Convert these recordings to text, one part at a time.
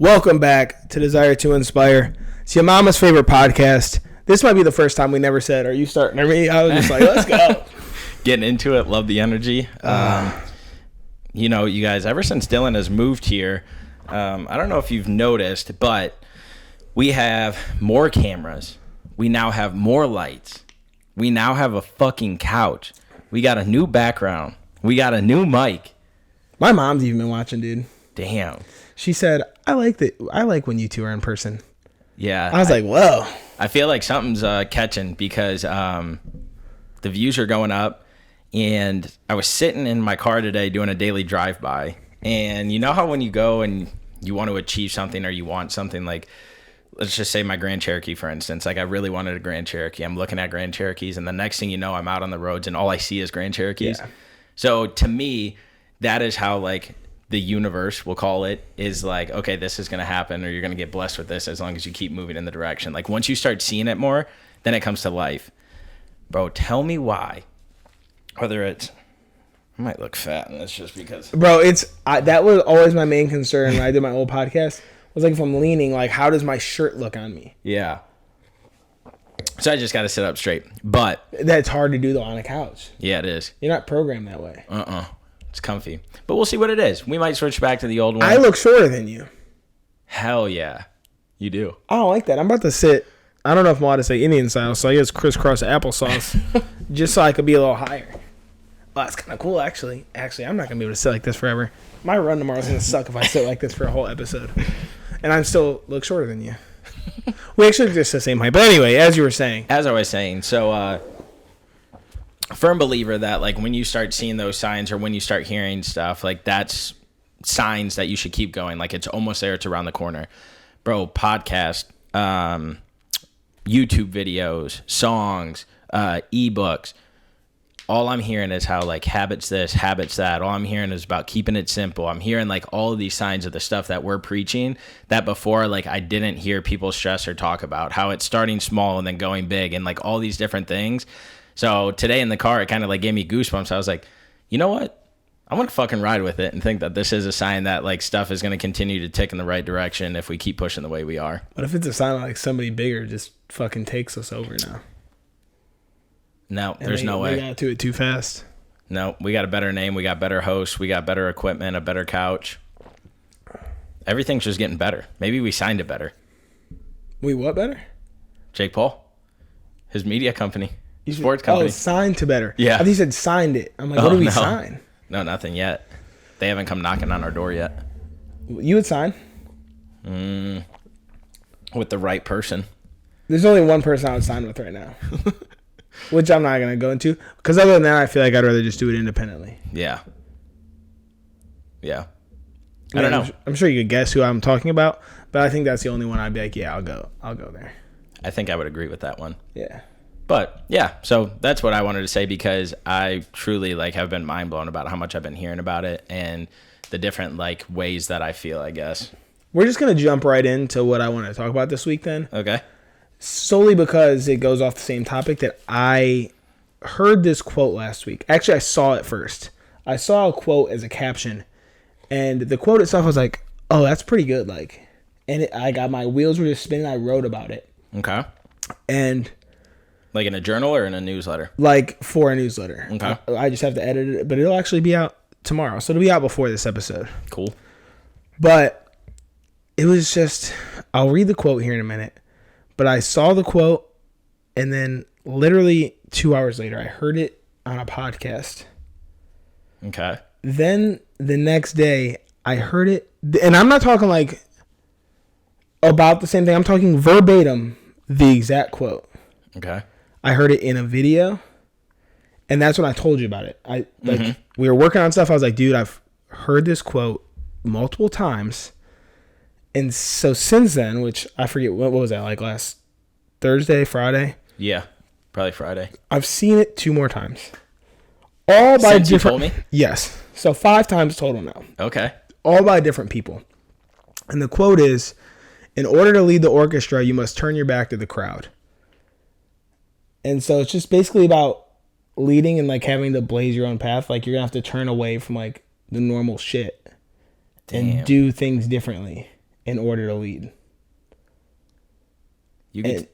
Welcome back to Desire to Inspire. It's your mama's favorite podcast. This might be the first time we never said, "Are you starting or me?" I was just like, let's go. Getting into it. Love the energy. You know, you guys, ever since Dylan has moved here, I don't know if you've noticed, but we have more cameras. We now have more lights. We now have a fucking couch. We got a new background. We got a new mic. My mom's even been watching, dude. Damn. She said, I like when you two are in person. Yeah. I was like, whoa. I feel like something's catching because the views are going up. And I was sitting in my car today doing a daily drive-by. And you know how when you go and you want to achieve something or you want something, like, let's just say my Grand Cherokee, for instance. Like, I really wanted a Grand Cherokee. I'm looking at Grand Cherokees, and the next thing you know, I'm out on the roads, and all I see is Grand Cherokees. Yeah. So to me, that is how, like, the universe, we'll call it, is like, okay, this is going to happen, or you're going to get blessed with this as long as you keep moving in the direction. Like, once you start seeing it more, then it comes to life. Bro, tell me why. Whether it's, I might look fat, and that's just because. Bro, that was always my main concern when I did my old podcast. Was like, if I'm leaning, like, how does my shirt look on me? Yeah. So I just got to sit up straight. But That's hard to do, though, on a couch. yeah, it is. You're not programmed that way. It's comfy. But we'll see what it is. We might switch back to the old one. I look shorter than you. Hell yeah. You do. I don't like that. I'm about to sit, I don't know if I'm allowed to say Indian style, so I guess crisscross applesauce, just so I could be a little higher. Well, that's kind of cool, actually. Actually, I'm not going to be able to sit like this forever. My run tomorrow is going to suck if I sit like this for a whole episode. And I'm still look shorter than you. We actually just the same height. But anyway, as you were saying. As I was saying, so firm believer that, like, when you start seeing those signs or when you start hearing stuff, like, that's signs that you should keep going. Like, it's almost there. It's around the corner. Bro, podcast, YouTube videos, songs, ebooks. All I'm hearing is how, like, habits this, habits that. All I'm hearing is about keeping it simple. I'm hearing, like, all of these signs of the stuff that we're preaching that before, like, I didn't hear people stress or talk about. How it's starting small and then going big and, like, all these different things. So today in the car, it kind of, like, gave me goosebumps. I was like, you know what? I want to fucking ride with it and think that this is a sign that, like, stuff is going to continue to tick in the right direction if we keep pushing the way we are. What if it's a sign like somebody bigger just fucking takes us over now? No, there's no way. They got to it too fast. No, we got a better name. We got better hosts. We got better equipment, a better couch. Everything's just getting better. Maybe we signed it better. We what better? Jake Paul, his media company, sports company. Oh, signed to better. Yeah. I think he said signed it. I'm like, what do we sign? No, nothing yet. They haven't come knocking on our door yet. You would sign? With the right person. There's only one person I would sign with right now. Which I'm not going to go into. Because other than that, I feel like I'd rather just do it independently. Yeah. I don't know. I'm sure you could guess who I'm talking about. But I think that's the only one I'd be like, yeah, I'll go there. I think I would agree with that one. Yeah. But yeah, so that's what I wanted to say because I truly, like, have been mind blown about how much I've been hearing about it and the different, like, ways that I feel, I guess. We're just going to jump right into what I want to talk about this week then. Okay. Solely because it goes off the same topic that I heard this quote last week. Actually, I saw it first. I saw a quote as a caption, and the quote itself was like, oh, that's pretty good. Like, and I got my wheels were just spinning. I wrote about it. Okay. And like in a journal or in a newsletter? Like for a newsletter. Okay. I just have to edit it, but it'll actually be out tomorrow. So it'll be out before this episode. Cool. But it was just, I'll read the quote here in a minute. But I saw the quote, and then literally 2 hours later, I heard it on a podcast. Okay. Then the next day, I heard it, and I'm not talking like about the same thing. I'm talking verbatim, the exact quote. Okay. I heard it in a video, and that's when I told you about it. We were working on stuff. I was like, dude, I've heard this quote multiple times. And so since then, which I forget, what was that, like last Thursday, Friday? Yeah, probably Friday. I've seen it 2 more times. All by Since different. You told me? Yes. So 5 times total now. Okay. All by different people. And the quote is, in order to lead the orchestra, you must turn your back to the crowd. And so it's just basically about leading and like having to blaze your own path. Like you're going to have to turn away from like the normal shit. Damn. And do things differently. in order to lead.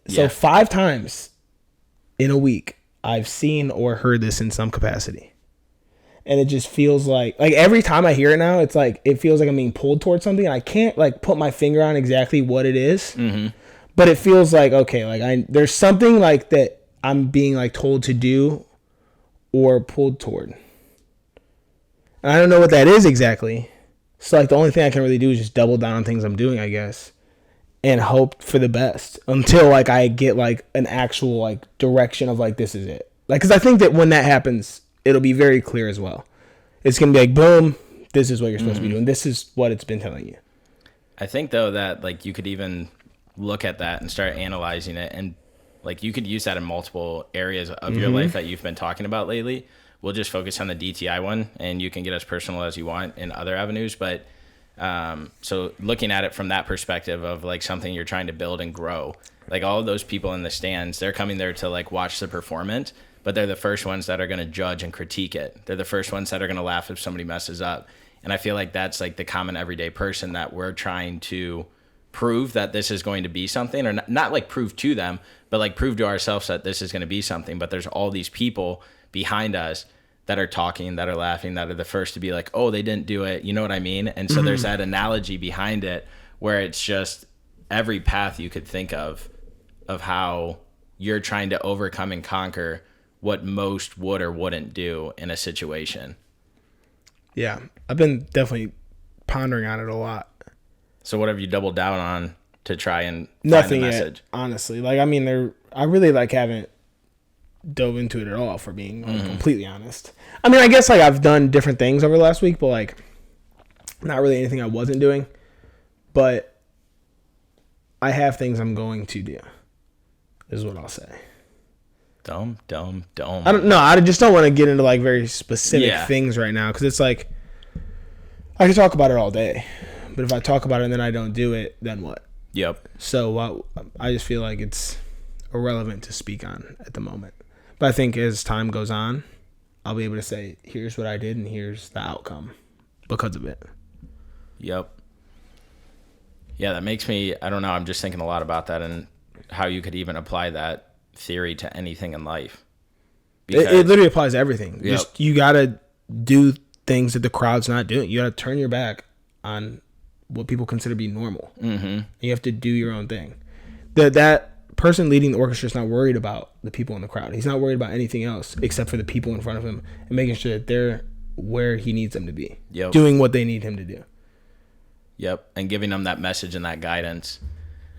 So 5 times in a week, I've seen or heard this in some capacity. And it just feels like every time I hear it now, it's like, it feels like I'm being pulled towards something. And I can't like put my finger on exactly what it is. Mm-hmm. But it feels like, okay, like there's something like that I'm being like told to do or pulled toward. And I don't know what that is exactly. So like the only thing I can really do is just double down on things I'm doing, I guess. And hope for the best until like I get like an actual like direction of like, this is it. Like, cause I think that when that happens, it'll be very clear as well. It's going to be like, boom, this is what you're supposed to be doing. This is what it's been telling you. I think though that like you could even look at that and start analyzing it, and like you could use that in multiple areas of your life that you've been talking about lately. We'll just focus on the DTI one, and you can get as personal as you want in other avenues. But so looking at it from that perspective of like something you're trying to build and grow, like all of those people in the stands, they're coming there to like watch the performance, but they're the first ones that are going to judge and critique it. They're the first ones that are going to laugh if somebody messes up. And I feel like that's like the common everyday person that we're trying to prove that this is going to be something, or not like prove to them, but like prove to ourselves that this is going to be something. But there's all these people behind us that are talking, that are laughing, that are the first to be like, oh, they didn't do it. You know what I mean? And so there's that analogy behind it where it's just every path you could think of how you're trying to overcome and conquer what most would or wouldn't do in a situation. Yeah. I've been definitely pondering on it a lot. So what have you doubled down on to try and Nothing find the message? Yet, honestly. Like, I mean, I really like haven't dove into it at all, for being completely honest. I mean, I guess like I've done different things over the last week, but like not really anything I wasn't doing. But I have things I'm going to do, is what I'll say. Dumb. I don't know. I just don't want to get into like very specific things right now, because it's like I can talk about it all day, but if I talk about it and then I don't do it, then what? Yep. So I just feel like it's irrelevant to speak on at the moment. But I think as time goes on, I'll be able to say, here's what I did and here's the outcome because of it. Yep. Yeah, that makes me, I don't know, I'm just thinking a lot about that and how you could even apply that theory to anything in life. It literally applies to everything. Yep. Just you got to do things that the crowd's not doing. You got to turn your back on what people consider to be normal. Mm-hmm. You have to do your own thing. That person leading the orchestra is not worried about the people in the crowd. He's not worried about anything else except for the people in front of him and making sure that they're where he needs them to be. Yep. Doing what they need him to do. Yep. And giving them that message and that guidance.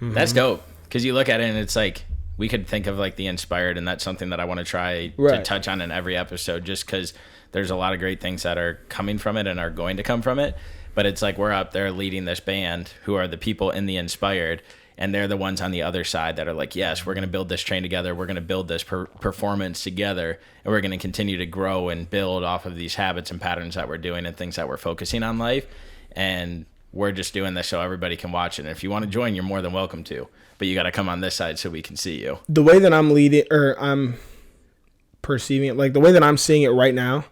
Mm-hmm. That's dope. Because you look at it and it's like, we could think of like the inspired, and that's something that I want to try to touch on in every episode, just because there's a lot of great things that are coming from it and are going to come from it. But it's like we're up there leading this band who are the people in the inspired, and they're the ones on the other side that are like, yes, we're going to build this train together. We're going to build this performance together, and we're going to continue to grow and build off of these habits and patterns that we're doing and things that we're focusing on life. And we're just doing this so everybody can watch it. And if you want to join, you're more than welcome to. But you got to come on this side so we can see you. The way that I'm leading, or I'm perceiving it, like the way that I'm seeing it right now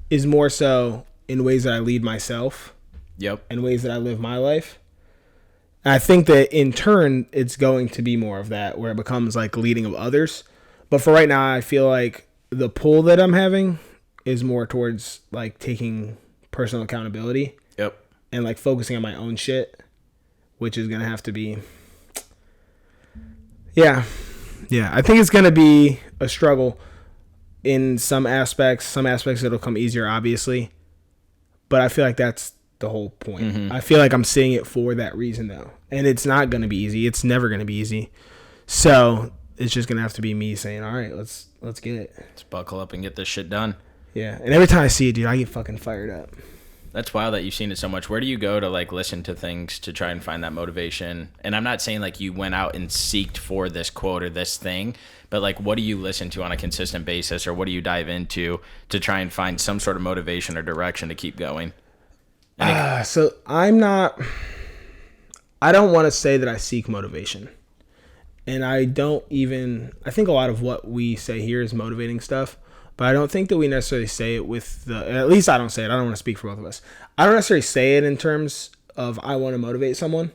is more so in ways that I lead myself. Yep. And ways that I live my life. And I think that in turn, it's going to be more of that, where it becomes like leading of others. But for right now, I feel like the pull that I'm having is more towards like taking personal accountability. Yep. And like focusing on my own shit, which is going to have to be, yeah. I think it's going to be a struggle in some aspects. Some aspects it'll come easier, obviously. But I feel like that's the whole point. Mm-hmm. I feel like I'm seeing it for that reason, though. And it's not going to be easy. It's never going to be easy. So it's just going to have to be me saying, all right, let's get it. Let's buckle up and get this shit done. Yeah. And every time I see it, dude, I get fucking fired up. That's wild that you've seen it so much. Where do you go to like listen to things to try and find that motivation? And I'm not saying like you went out and seeked for this quote or this thing, but like what do you listen to on a consistent basis, or what do you dive into to try and find some sort of motivation or direction to keep going? So I don't want to say that I seek motivation. And I think a lot of what we say here is motivating stuff. But I don't think that we necessarily say it with at least I don't say it. I don't want to speak for both of us. I don't necessarily say it in terms of I want to motivate someone.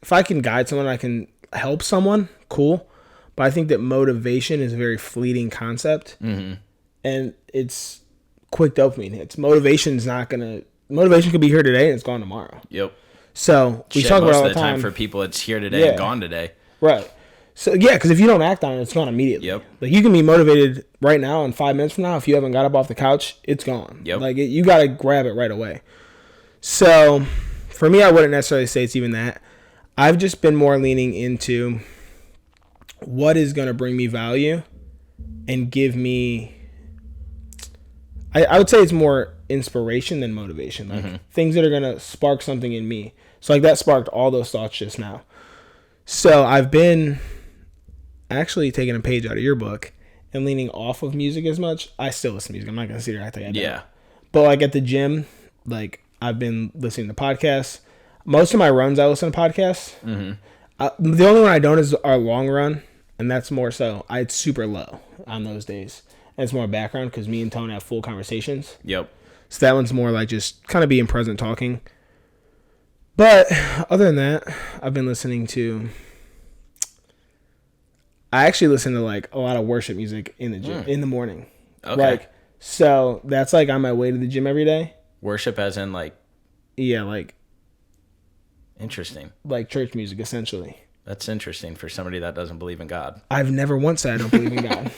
if I can guide someone, I can help someone, cool. But I think that motivation is a very fleeting concept. Mm-hmm. And it's quick dopamine hits. Motivation could be here today and it's gone tomorrow. Yep. So we Shit, talk about most all of the the time. time for people, it's here today and gone today. Right. So yeah, because if you don't act on it, it's gone immediately. Yep. Like you can be motivated right now, and 5 minutes from now, if you haven't got up off the couch, it's gone. Yep. Like you got to grab it right away. So for me, I wouldn't necessarily say it's even that. I've just been more leaning into what is going to bring me value and give me. I would say it's more inspiration than motivation. Like things that are going to spark something in me. So like that sparked all those thoughts just now. So I've been actually taking a page out of your book and leaning off of music as much. I still listen to music. I'm not going to sit here and act like I don't. Yeah. But like at the gym, like I've been listening to podcasts. Most of my runs, I listen to podcasts. Mm-hmm. The only one I don't is our long run. And that's more so. It's super low on those days. And it's more background because me and Tone have full conversations. Yep. So that one's more like just kind of being present talking. But other than that, I've been listening to... I actually listen to like a lot of worship music in the gym in the morning. Okay. Like, so that's like on my way to the gym every day. Worship as in like... Yeah, like Interesting. church music, essentially. That's interesting for somebody that doesn't believe in God. I've never once said I don't believe in God.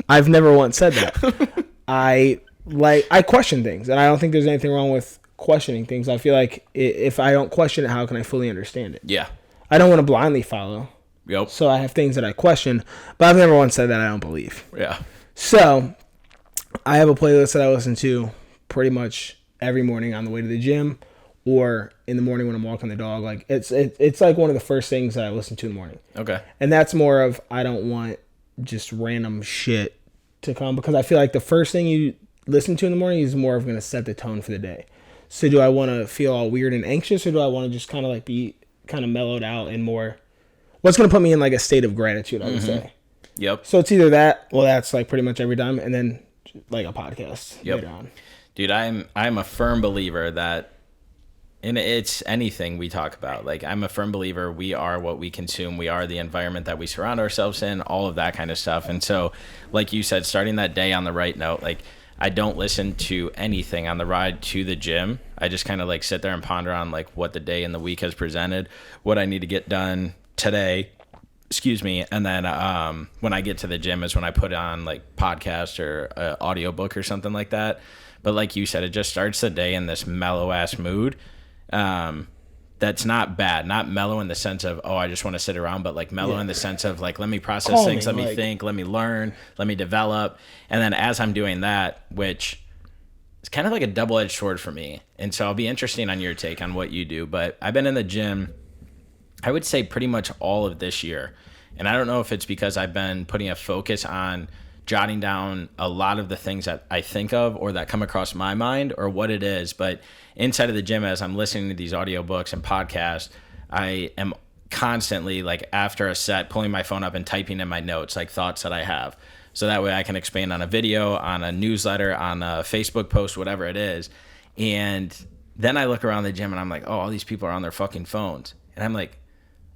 I've never once said that. I question things, and I don't think there's anything wrong with questioning things. I feel like if I don't question it, how can I fully understand it? Yeah. I don't want to blindly follow. Yep. So I have things that I question, but I've never once said that I don't believe. Yeah. So I have a playlist that I listen to pretty much every morning on the way to the gym or in the morning when I'm walking the dog. Like it's like one of the first things that I listen to in the morning. Okay. And that's more of, I don't want just random shit to come, because I feel like the first thing you listen to in the morning is more of going to set the tone for the day. So do I want to feel all weird and anxious, or do I want to just kind of like be kind of mellowed out and more, what's going to put me in like a state of gratitude, I would say. Yep. So it's either that, well, that's like pretty much every time, and then like a podcast later on. Dude, I'm a firm believer that, and it's anything we talk about. Like, I'm a firm believer we are what we consume. We are the environment that we surround ourselves in, all of that kind of stuff. And so, like you said, starting that day on the right note, like, I don't listen to anything on the ride to the gym. I just kind of like sit there and ponder on like what the day and the week has presented, what I need to get done today. Excuse me. And then when I get to the gym is when I put on like podcast or an audiobook or something like that. But like you said, it just starts the day in this mellow ass mood. That's not bad, not mellow in the sense of, oh, I just want to sit around, but like mellow in the sense of like, let me process Calming, things, let me like, think, let me learn, let me develop. And then as I'm doing that, which is kind of like a double-edged sword for me. And so I'll be interesting on your take on what you do, but I've been in the gym, I would say pretty much all of this year. And I don't know if it's because I've been putting a focus on jotting down a lot of the things that I think of or that come across my mind or what it is. But inside of the gym, as I'm listening to these audiobooks and podcasts, I am constantly, like after a set, pulling my phone up and typing in my notes, like thoughts that I have. So that way I can expand on a video, on a newsletter, on a Facebook post, whatever it is. And then I look around the gym and I'm like, oh, all these people are on their fucking phones. And I'm like,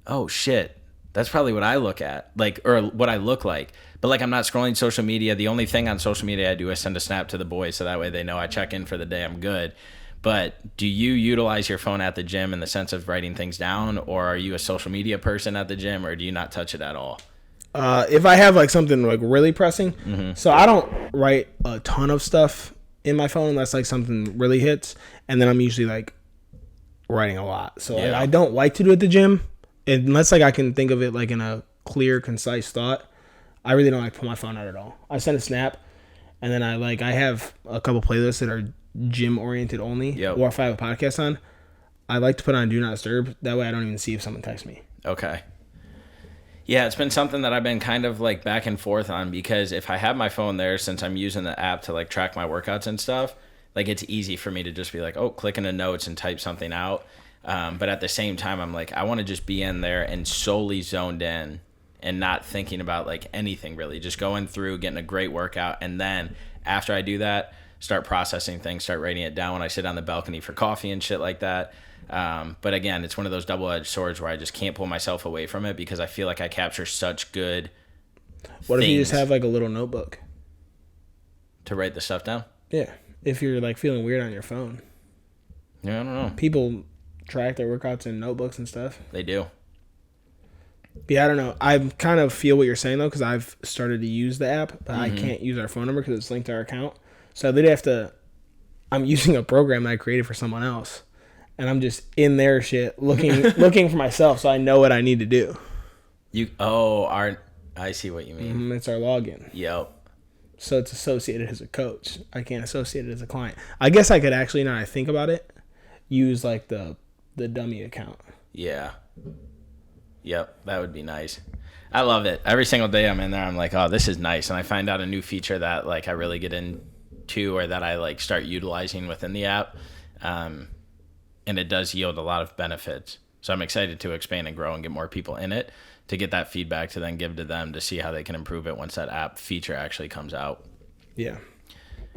oh shit. That's probably what I look at, like, or what I look like. But like, I'm not scrolling social media. The only thing on social media I do is send a snap to the boys, so that way they know I check in for the day. I'm good. But do you utilize your phone at the gym in the sense of writing things down, or are you a social media person at the gym, or do you not touch it at all? If I have like something like really pressing, so I don't write a ton of stuff in my phone unless like something really hits, and then I'm usually like writing a lot. So like, I don't like to do it at the gym unless like I can think of it like in a clear, concise thought. I really don't like to put my phone out at all. I send a snap, and then I have a couple playlists that are gym oriented only. Or if I have a podcast on, I like to put on Do Not Disturb. That way I don't even see if someone texts me. Okay. Yeah, it's been something that I've been kind of like back and forth on, because if I have my phone there, since I'm using the app to like track my workouts and stuff, like it's easy for me to just be like, oh, click into notes and type something out. But at the same time, I'm like, I want to just be in there and solely zoned in and not thinking about like anything really, just going through, getting a great workout. And then after I do that, start processing things, start writing it down when I sit on the balcony for coffee and shit like that. But again, it's one of those double-edged swords where I just can't pull myself away from it because I feel like I capture such good What if you just things have like a little notebook? to write the stuff down. Yeah. If you're like feeling weird on your phone. Yeah, I don't know. People track their workouts in notebooks and stuff. They do. Yeah, I don't know. I kind of feel what you're saying, though, because I've started to use the app, but I can't use our phone number because it's linked to our account. So I literally have to... I'm using a program that I created for someone else, and I'm just in their shit looking for myself so I know what I need to do. I see what you mean. It's our login. Yep. So it's associated as a coach. I can't associate it as a client. I guess I could actually, now that I think about it, use like the dummy account. Yeah. Yep, that would be nice. I love it. Every single day I'm in there, I'm like, oh, this is nice. And I find out a new feature that like I really get into or that I like start utilizing within the app. And it does yield a lot of benefits. So I'm excited to expand and grow and get more people in it to get that feedback to then give to them to see how they can improve it once that app feature actually comes out. Yeah.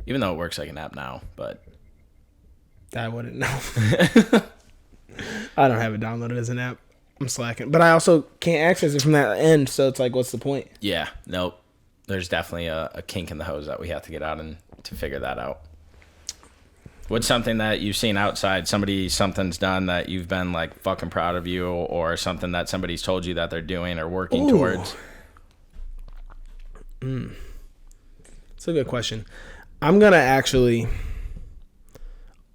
Even though it works like an app now, but I wouldn't know. I don't have it downloaded as an app. I'm slacking. But I also can't access it from that end, so it's like, what's the point? yeah, nope. There's definitely a kink in the hose that we have to get out and to figure that out. What's something that you've seen outside, something's done that you've been like fucking proud of you, or something that somebody's told you that they're doing or working towards? That's a good question. I'm going to actually,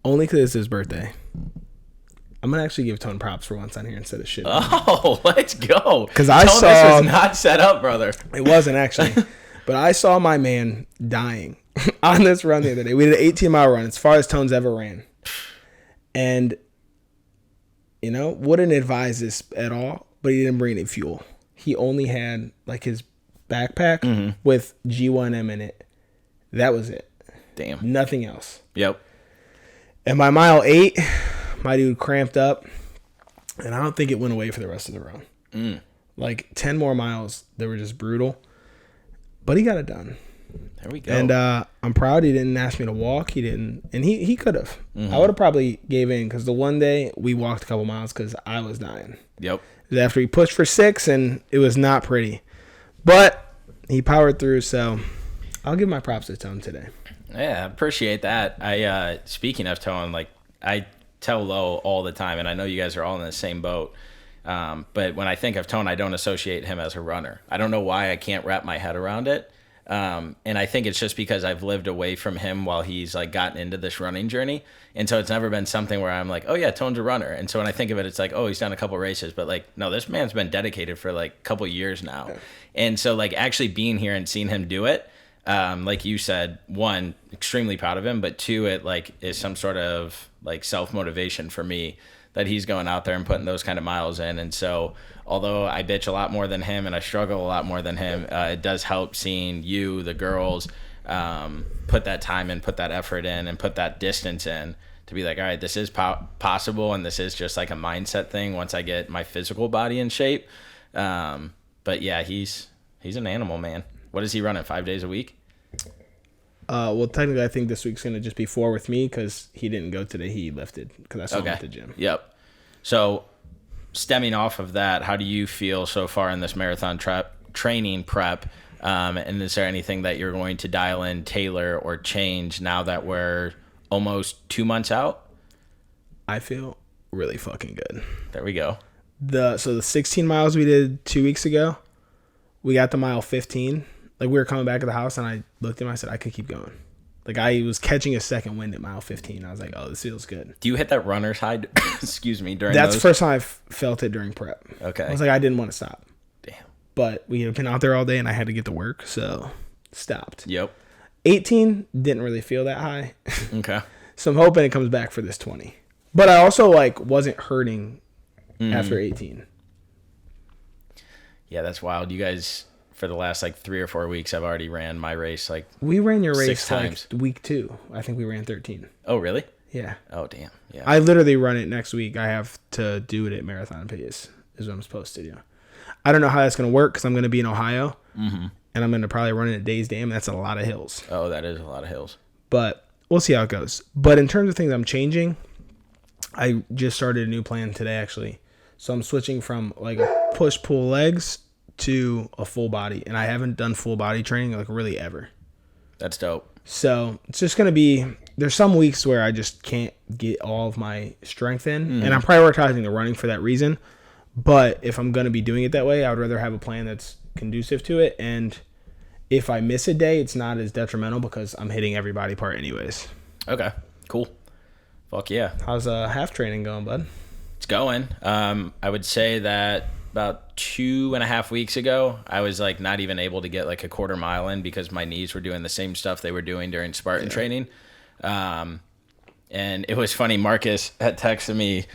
only because it's his birthday, I'm going to actually give Tone props for once on here instead of shit. Oh, let's go. Because I saw... This was not set up, brother. It wasn't actually. But I saw my man dying on this run the other day. We did an 18-mile run, as far as Tone's ever ran. And, you know, wouldn't advise this at all, but he didn't bring any fuel. He only had, like, his backpack with G1M in it. That was it. Damn. Nothing else. Yep. And by mile 8, my dude cramped up, and I don't think it went away for the rest of the run. Like, 10 more miles, they were just brutal. But he got it done. There we go. And I'm proud he didn't ask me to walk. He didn't. And he could have. I would have probably gave in because the one day we walked a couple miles because I was dying. Yep. It was after he pushed for 6, and it was not pretty. But he powered through, so I'll give my props to Tone today. Yeah, appreciate that. I speaking of Tone, like I tell Lo all the time, and I know you guys are all in the same boat. But when I think of Tone, I don't associate him as a runner. I don't know why I can't wrap my head around it. And I think it's just because I've lived away from him while he's like gotten into this running journey. And so it's never been something where I'm like, oh yeah, Tone's a runner. And so when I think of it, it's like, oh, he's done a couple races, but like, no, this man's been dedicated for like a couple years now. Yeah. And so like actually being here and seeing him do it, like you said, one, extremely proud of him, but two, it like is some sort of like self-motivation for me that he's going out there and putting those kind of miles in. And so although I bitch a lot more than him and I struggle a lot more than him, it does help seeing you, the girls, put that time in, put that effort in, and put that distance in to be like, all right, this is possible, and this is just like a mindset thing once I get my physical body in shape. But yeah, he's an animal, man. What is he running, 5 days a week? Well, technically, I think this week's going to just be 4 with me because he didn't go today. He lifted because I saw him at the gym. Yep. So stemming off of that, how do you feel so far in this marathon training prep? And is there anything that you're going to dial in, tailor, or change now that we're almost 2 months out? I feel really fucking good. There we go. So the 16 miles we did 2 weeks ago, we got to mile 15. Like, we were coming back to the house, and I looked at him, I said, I could keep going. Like, I was catching a second wind at mile 15. I was like, oh, this feels good. Do you hit that runner's high, excuse me, during That's those? the first time I felt it during prep. Okay. I was like, I didn't want to stop. Damn. But we had been out there all day, and I had to get to work, so stopped. Yep. 18, didn't really feel that high. Okay. So I'm hoping it comes back for this 20. But I also, like, wasn't hurting after 18. Yeah, that's wild. You guys... For the last like 3 or 4 weeks, I've already ran my race like we ran your race 6 times. Like week 2. I think we ran 13. Oh, really? Yeah. Oh, damn. Yeah. I literally run it next week. I have to do it at Marathon Pace is what I'm supposed to do. I don't know how that's going to work because I'm going to be in Ohio, and I'm going to probably run it at Days Dam. That's a lot of hills. Oh, that is a lot of hills. But we'll see how it goes. But in terms of things I'm changing, I just started a new plan today, actually. So I'm switching from like a push pull legs to a full body, and I haven't done full body training like really ever. That's dope. So it's just gonna be. There's some weeks where I just can't get all of my strength in, and I'm prioritizing the running for that reason. But if I'm gonna be doing it that way, I would rather have a plan that's conducive to it. And if I miss a day, it's not as detrimental because I'm hitting every body part anyways. Okay, cool. Fuck yeah. How's half training going, bud? It's going. I would say that about 2.5 weeks ago, I was like not even able to get like a quarter mile in because my knees were doing the same stuff they were doing during Spartan training. And it was funny. Marcus had texted me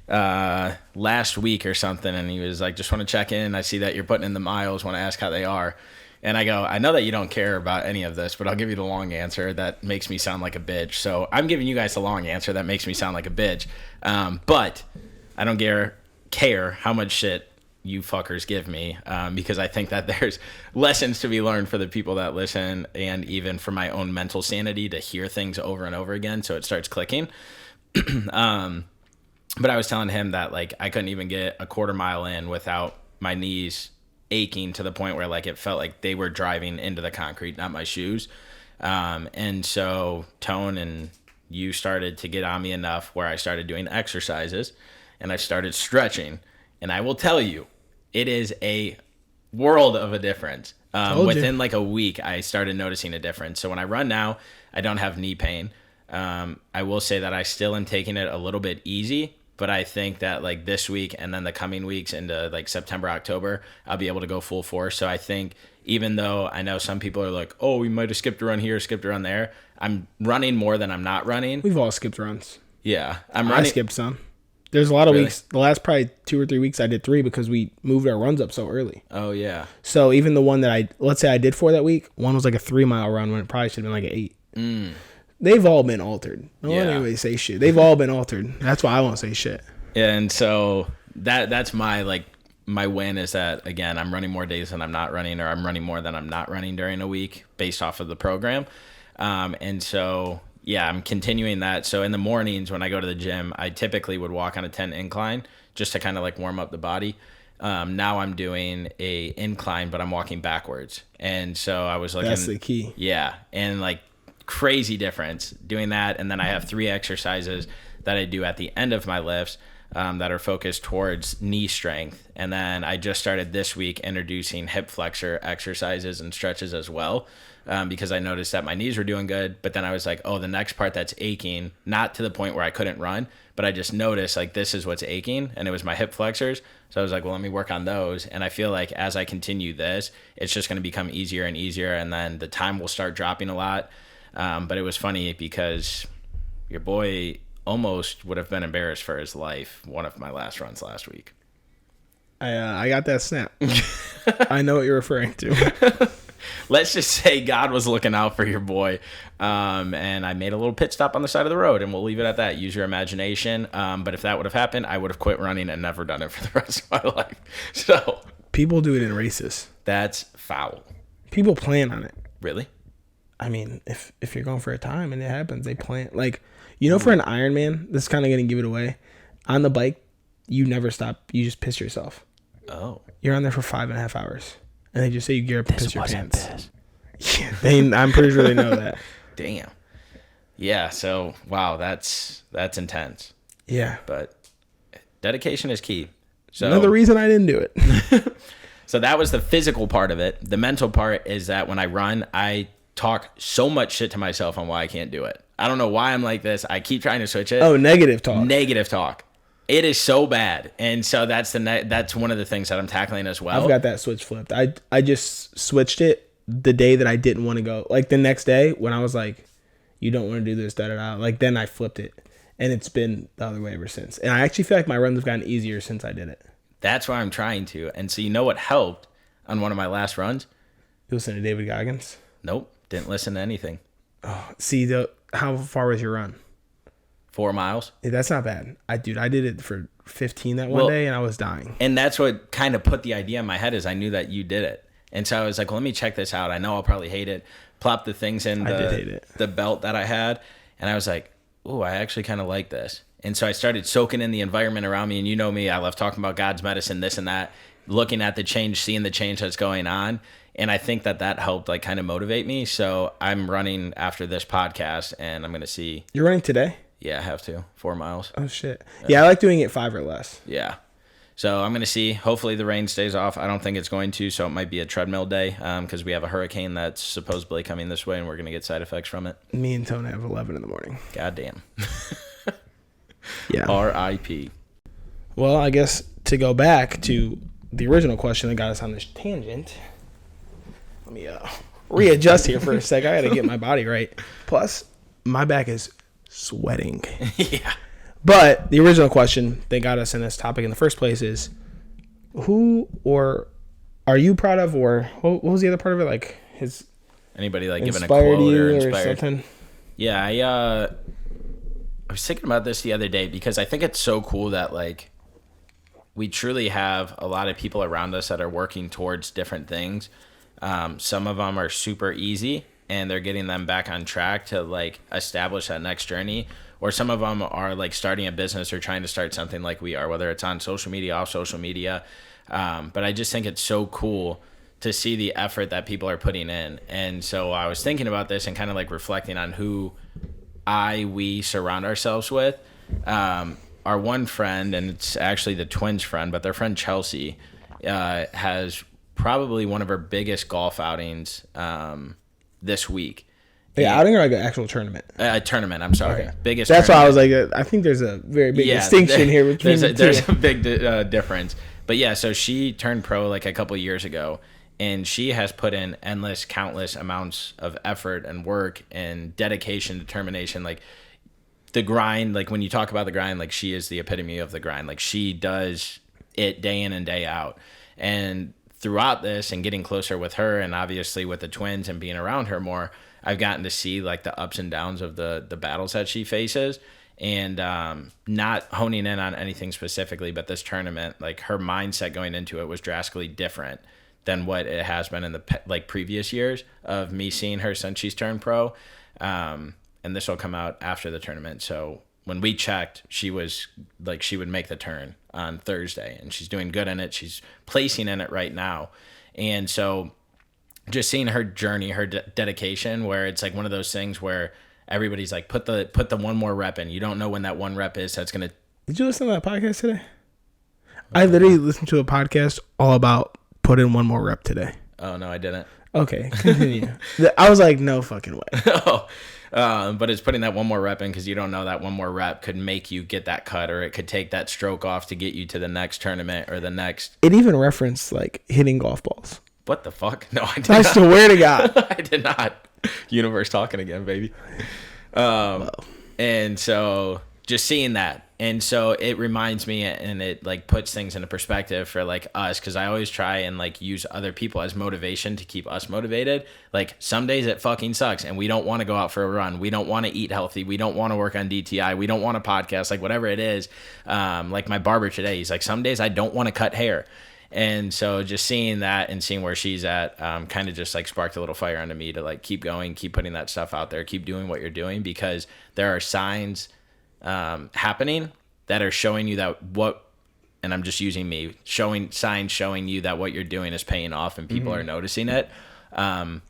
last week or something, and he was like, just want to check in. I see that you're putting in the miles, want to ask how they are. And I go, I know that you don't care about any of this, but I'll give you the long answer that makes me sound like a bitch. So I'm giving you guys the long answer that makes me sound like a bitch. But I don't care how much shit you fuckers give me, because I think that there's lessons to be learned for the people that listen, and even for my own mental sanity to hear things over and over again so it starts clicking. But I was telling him that like I couldn't even get a quarter mile in without my knees aching to the point where like it felt like they were driving into the concrete, not my shoes. And so Tone and you started to get on me enough where I started doing exercises and I started stretching. And I will tell you, it is a world of a difference. Within like a week, I started noticing a difference. So when I run now, I don't have knee pain. I will say that I still am taking it a little bit easy, but I think that like this week and then the coming weeks into like September, October, I'll be able to go full force. So I think even though I know some people are like, oh, we might have skipped a run here, skipped a run there, I'm running more than I'm not running. We've all skipped runs. Yeah. I skipped some. There's a lot of weeks. The last probably 2 or 3 weeks I did 3 because we moved our runs up so early. Oh, yeah. So even the one that let's say I did 4 that week, one was like a 3-mile run when it probably should have been like an 8. They've all been altered. Don't let anybody say shit. They've all been altered. That's why I won't say shit. And so that's my win is that, again, I'm running more days than I'm not running, or I'm running more than I'm not running during a week based off of the program. And so, yeah, I'm continuing that. So in the mornings when I go to the gym, I typically would walk on a 10 incline just to kind of like warm up the body. Now I'm doing a incline, but I'm walking backwards. And so I was looking. That's the key. Yeah. And like crazy difference doing that. And then I have 3 exercises that I do at the end of my lifts that are focused towards knee strength. And then I just started this week introducing hip flexor exercises and stretches as well, because I noticed that my knees were doing good. But then I was like, oh, the next part that's aching, not to the point where I couldn't run, but I just noticed like this is what's aching, and it was my hip flexors. So I was like, well, let me work on those. And I feel like as I continue this, it's just going to become easier and easier, and then the time will start dropping a lot. But it was funny because your boy almost would have been embarrassed for his life one of my last runs last week. I got that snap. I know what you're referring to. Let's just say God was looking out for your boy. And I made a little pit stop on the side of the road, and we'll leave it at that. Use your imagination. But if that would have happened, I would have quit running and never done it for the rest of my life. So people do it in races. That's foul. People plan on it. Really? I mean, if you're going for a time and it happens, they plan. Like, you know, for an Ironman, this is kind of going to give it away. On the bike, you never stop. You just piss yourself. Oh. You're on there for 5.5 hours. And they just say you gear up and piss your pants. Yeah, I'm pretty sure they know that. Damn. Yeah, so, wow, that's intense. Yeah. But dedication is key. So another reason I didn't do it. So that was the physical part of it. The mental part is that when I run, I talk so much shit to myself on why I can't do it. I don't know why I'm like this. I keep trying to switch it. Oh, negative talk. Negative talk. It is so bad. And so that's one of the things that I'm tackling as well. I've got that switch flipped. I just switched it the day that I didn't want to go. Like the next day when I was like, you don't want to do this, da-da-da. Like then I flipped it. And it's been the other way ever since. And I actually feel like my runs have gotten easier since I did it. That's why I'm trying to. And so you know what helped on one of my last runs? You listen to David Goggins? Nope. Didn't listen to anything. Oh, see, how far was your run? 4 miles. Yeah, that's not bad. I did it for 15 that one day, and I was dying. And that's what kind of put the idea in my head is I knew that you did it. And so I was like, well, let me check this out. I know I'll probably hate it. Plop the things in I did hate it. The belt that I had. And I was like, oh, I actually kind of like this. And so I started soaking in the environment around me. And you know me, I love talking about God's medicine, this and that, looking at the change, seeing the change that's going on. And I think that helped like kind of motivate me. So I'm running after this podcast and I'm going to see. You're running today? Yeah, I have to. 4 miles. Oh, shit. Yeah, I like doing it 5 or less. Yeah. So I'm going to see. Hopefully the rain stays off. I don't think it's going to, so it might be a treadmill day because we have a hurricane that's supposedly coming this way and we're going to get side effects from it. Me and Tone have 11 in the morning. Goddamn. Yeah. R.I.P. Well, I guess to go back to the original question that got us on this tangent, let me readjust here for a sec. I got to get my body right. Plus, my back is sweating. Yeah. But the original question that got us in this topic in the first place is, who or are you proud of, or what was the other part of it? Like his anybody like giving a inspired quote you or or inspired something? Yeah, I was thinking about this the other day because I think it's so cool that like we truly have a lot of people around us that are working towards different things. Some of them are super easy and they're getting them back on track to like establish that next journey. Or some of them are like starting a business or trying to start something like we are, whether it's on social media, off social media. But I just think it's so cool to see the effort that people are putting in. And so I was thinking about this and kind of like reflecting on who we surround ourselves with. Our one friend, and it's actually the twins' friend, but their friend Chelsea has probably one of her biggest golf outings this week. Outing or like an actual tournament? A tournament, I'm sorry. Okay. Biggest That's tournament. why I was like, I think there's a very big distinction here between the two. There's a big difference. But yeah, so she turned pro like a couple of years ago, and she has put in countless amounts of effort and work and dedication, determination. Like the grind, like when you talk about the grind, like she is the epitome of the grind. Like she does it day in and day out. And throughout this and getting closer with her and obviously with the twins and being around her more, I've gotten to see like the ups and downs of the battles that she faces, and not honing in on anything specifically, but this tournament, like her mindset going into it was drastically different than what it has been in the like previous years of me seeing her since she's turned pro. And this will come out after the tournament. So when we checked, she was like, she would make the turn on Thursday and she's doing good in it. She's placing in it right now. And so just seeing her journey, her dedication, where it's like one of those things where everybody's like, put the one more rep in. You don't know when that one rep is. That's going to. Did you listen to that podcast today? I literally listened to a podcast all about put in one more rep today. Oh, no, I didn't. Okay, continue. I was like, no fucking way. But it's putting that one more rep in because you don't know that one more rep could make you get that cut, or it could take that stroke off to get you to the next tournament or the next. It even referenced like hitting golf balls. What the fuck? No, I did I not. swear to God. I did not. Universe talking again, baby. And so just seeing that. And so it reminds me, and it like puts things into perspective for like us, because I always try and like use other people as motivation to keep us motivated. Like some days it fucking sucks and we don't want to go out for a run. We don't want to eat healthy. We don't want to work on DTI. We don't want to podcast, like whatever it is. Like my barber today, he's like, some days I don't want to cut hair. And so just seeing that and seeing where she's at kind of just like sparked a little fire under me to like keep going, keep putting that stuff out there, keep doing what you're doing, because there are signs happening that are showing you that and I'm just using me, signs showing you that what you're doing is paying off and people are noticing it,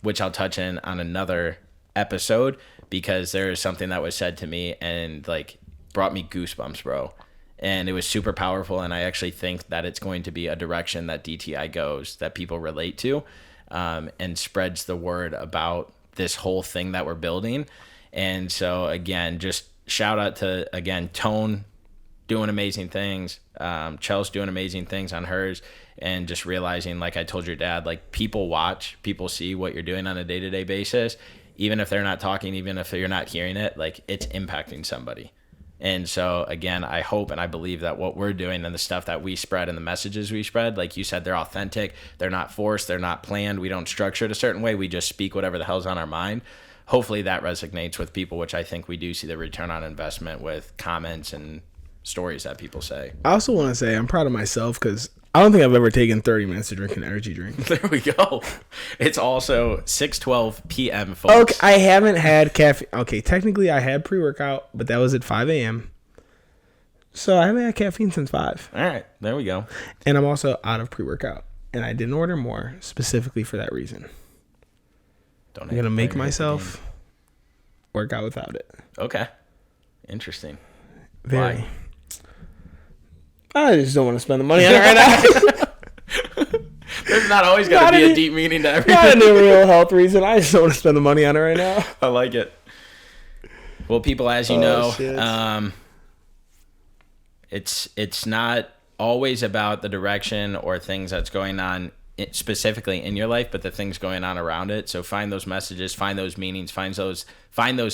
which I'll touch on another episode, because there is something that was said to me and like brought me goosebumps, bro. And it was super powerful, and I actually think that it's going to be a direction that DTI goes, that people relate to, and spreads the word about this whole thing that we're building. And so, again, just shout out to, again, Tone doing amazing things, Chelsea doing amazing things on hers, and just realizing, like I told your dad, like people watch, people see what you're doing on a day-to-day basis, even if they're not talking, even if you're not hearing it, like it's impacting somebody. And so, again, I hope and I believe that what we're doing and the stuff that we spread and the messages we spread, like you said, they're authentic. They're not forced. They're not planned. We don't structure it a certain way. We just speak whatever the hell's on our mind. Hopefully that resonates with people, which I think we do see the return on investment with comments and stories that people say. I also want to say I'm proud of myself because I don't think I've ever taken 30 minutes to drink an energy drink. There we go. It's also 6:12 p.m., folks. Okay, I haven't had caffeine. Okay, technically I had pre-workout, but that was at 5 a.m. So I haven't had caffeine since 5. All right, there we go. And I'm also out of pre-workout. And I didn't order more specifically for that reason. I'm going to make myself work out without it. Okay. Interesting. Very. Why? I just don't want to spend the money on it right now. There's not always got to be a deep meaning to everything. Not a real health reason. I just don't want to spend the money on it right now. I like it. Well, people, as you know, it's not always about the direction or things that's going on specifically in your life, but the things going on around it. So find those messages, find those meanings, find those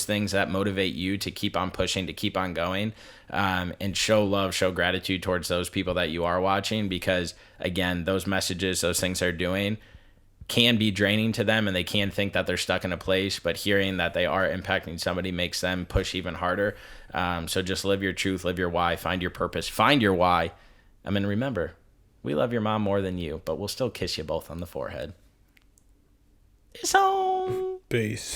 things that motivate you to keep on pushing, to keep on going, and show love, show gratitude towards those people that you are watching, because again, those messages, those things they're doing can be draining to them, and they can think that they're stuck in a place, but hearing that they are impacting somebody makes them push even harder. So just live your truth, live your why, find your purpose, find your why. I mean, remember, we love your mom more than you, but we'll still kiss you both on the forehead. It's on. Peace.